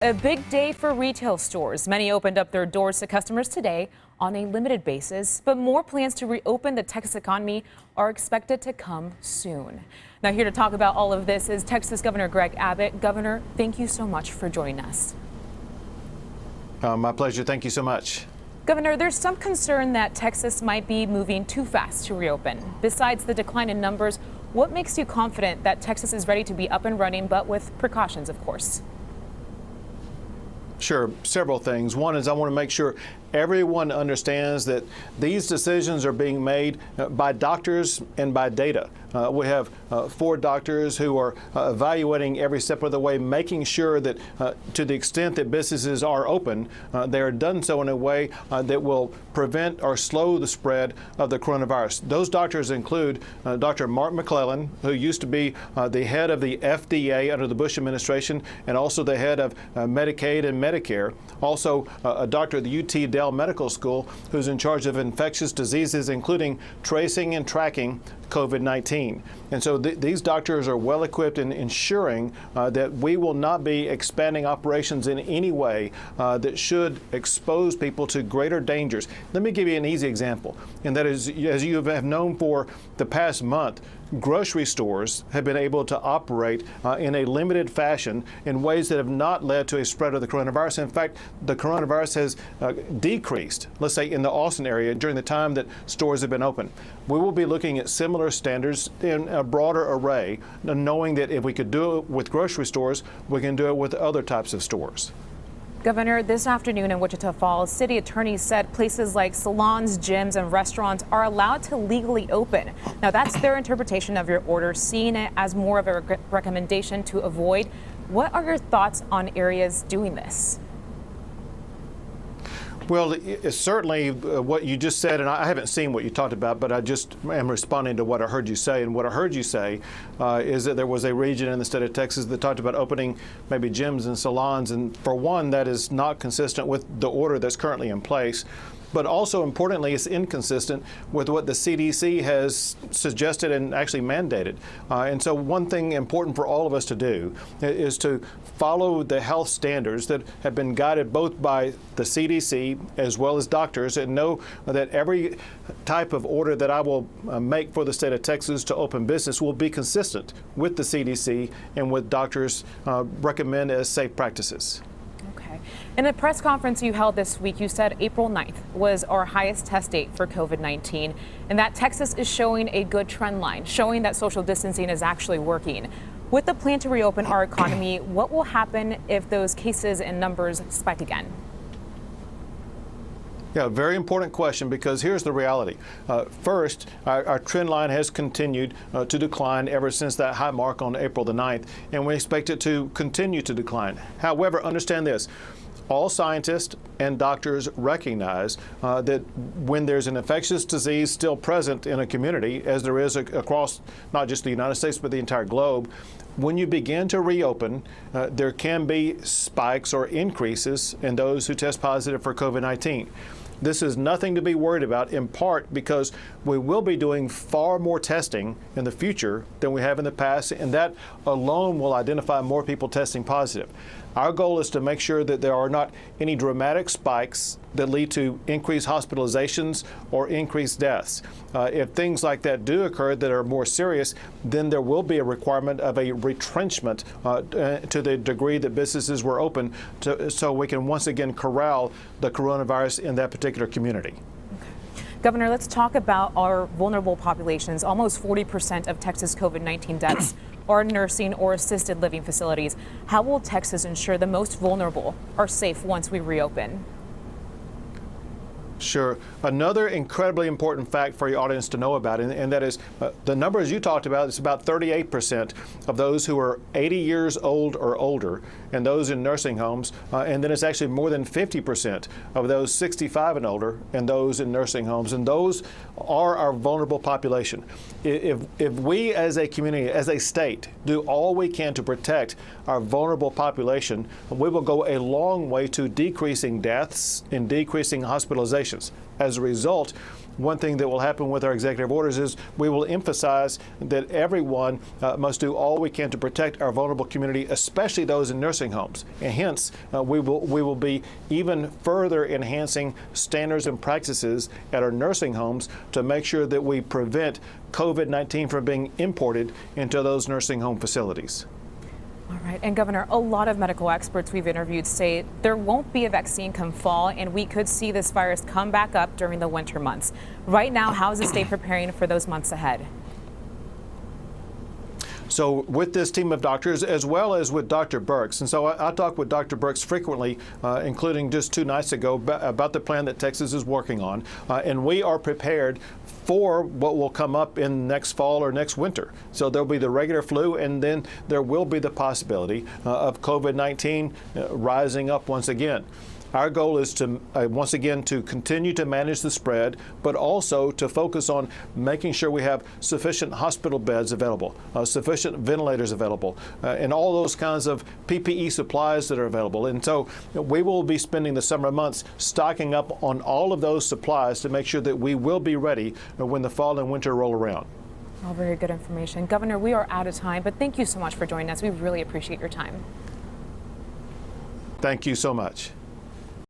A big day for retail stores. Many opened up their doors to customers today on a limited basis, but more plans to reopen the Texas economy are expected to come soon. Now, here to talk about all of this is Texas Governor Greg Abbott. Governor, thank you so much for joining us. My pleasure. Thank you so much. Governor, there's some concern that Texas might be moving too fast to reopen. Besides the decline in numbers, what makes you confident that Texas is ready to be up and running, but with precautions, of course? Sure, several things. One is I want to make sure everyone understands that these decisions are being made by doctors and by data. We have 4 doctors who are evaluating every step of the way, making sure that to the extent that businesses are open, they are done so in a way that will prevent or slow the spread of the coronavirus. Those doctors include Dr. Mark McClellan, who used to be the head of the FDA under the Bush administration and also the head of Medicaid and Medicare. Also, a doctor at the UT Dell Medical School who's in charge of infectious diseases, including tracing and tracking COVID-19. And so these doctors are well equipped in ensuring that we will not be expanding operations in any way that should expose people to greater dangers. Let me give you an easy example, and that is, as you have known for the past month, grocery stores have been able to operate in a limited fashion in ways that have not led to a spread of the coronavirus. In fact, the coronavirus has decreased, let's say in the Austin area, during the time that stores have been open. We will be looking at similar standards in a broader array, knowing that if we could do it with grocery stores, we can do it with other types of stores. Governor, this afternoon in Wichita Falls, city attorneys said places like salons, gyms, and restaurants are allowed to legally open. Now, that's their interpretation of your order, seeing it as more of a recommendation to avoid. What are your thoughts on areas doing this? Well, it's certainly what you just said, and I haven't seen what you talked about, but I just am responding to what I heard you say. And what I heard you say is that there was a region in the state of Texas that talked about opening maybe gyms and salons. And for one, that is not consistent with the order that's currently in place. But also importantly, it's inconsistent with what the CDC has suggested and actually mandated. And so one thing important for all of us to do is to follow the health standards that have been guided both by the CDC as well as doctors, and know that every type of order that I will make for the state of Texas to open business will be consistent with the CDC and what doctors recommend as safe practices. In a press conference you held this week, you said April 9th was our highest test date for COVID-19, and that Texas is showing a good trend line, showing that social distancing is actually working. With the plan to reopen our economy, what will happen if those cases and numbers spike again? Yeah, very important question, because here's the reality. First, our trend line has continued to decline ever since that high mark on April the 9th, and we expect it to continue to decline. However, understand this. All scientists and doctors recognize that when there's an infectious disease still present in a community, as there is across not just the United States but the entire globe, when you begin to reopen, there can be spikes or increases in those who test positive for COVID-19. This is nothing to be worried about, in part because we will be doing far more testing in the future than we have in the past, and that alone will identify more people testing positive. Our goal is to make sure that there are not any dramatic spikes that lead to increased hospitalizations or increased deaths. If things like that do occur that are more serious, then there will be a requirement of a retrenchment to the degree that businesses were open, so we can once again corral the coronavirus in that particular community. Governor, let's talk about our vulnerable populations. Almost 40% of Texas COVID-19 deaths are nursing or assisted living facilities. How will Texas ensure the most vulnerable are safe once we reopen? Sure. Another incredibly important fact for your audience to know about, and that is the numbers you talked about, it's about 38% of those who are 80 years old or older, and those in nursing homes, and then it's actually more than 50% of those 65 and older and those in nursing homes, and those are our vulnerable population. If we as a community, as a state, do all we can to protect our vulnerable population, we will go a long way to decreasing deaths and decreasing hospitalizations. As a result, one thing that will happen with our executive orders is we will emphasize that everyone must do all we can to protect our vulnerable community, especially those in nursing homes. And hence, we will be even further enhancing standards and practices at our nursing homes to make sure that we prevent COVID-19 from being imported into those nursing home facilities. All right. And Governor, a lot of medical experts we've interviewed say there won't be a vaccine come fall, and we could see this virus come back up during the winter months. Right now, how is the state preparing for those months ahead? So with this team of doctors, as well as with Dr. Birx, and so I talk with Dr. Birx frequently, including just 2 nights ago, about the plan that Texas is working on, and we are prepared for what will come up in next fall or next winter. So there'll be the regular flu, and then there will be the possibility of COVID-19 rising up once again. Our goal is to, once again, to continue to manage the spread, but also to focus on making sure we have sufficient hospital beds available, sufficient ventilators available, and all those kinds of PPE supplies that are available. And so we will be spending the summer months stocking up on all of those supplies to make sure that we will be ready when the fall and winter roll around. All very good information. Governor, we are out of time, but thank you so much for joining us. We really appreciate your time. Thank you so much.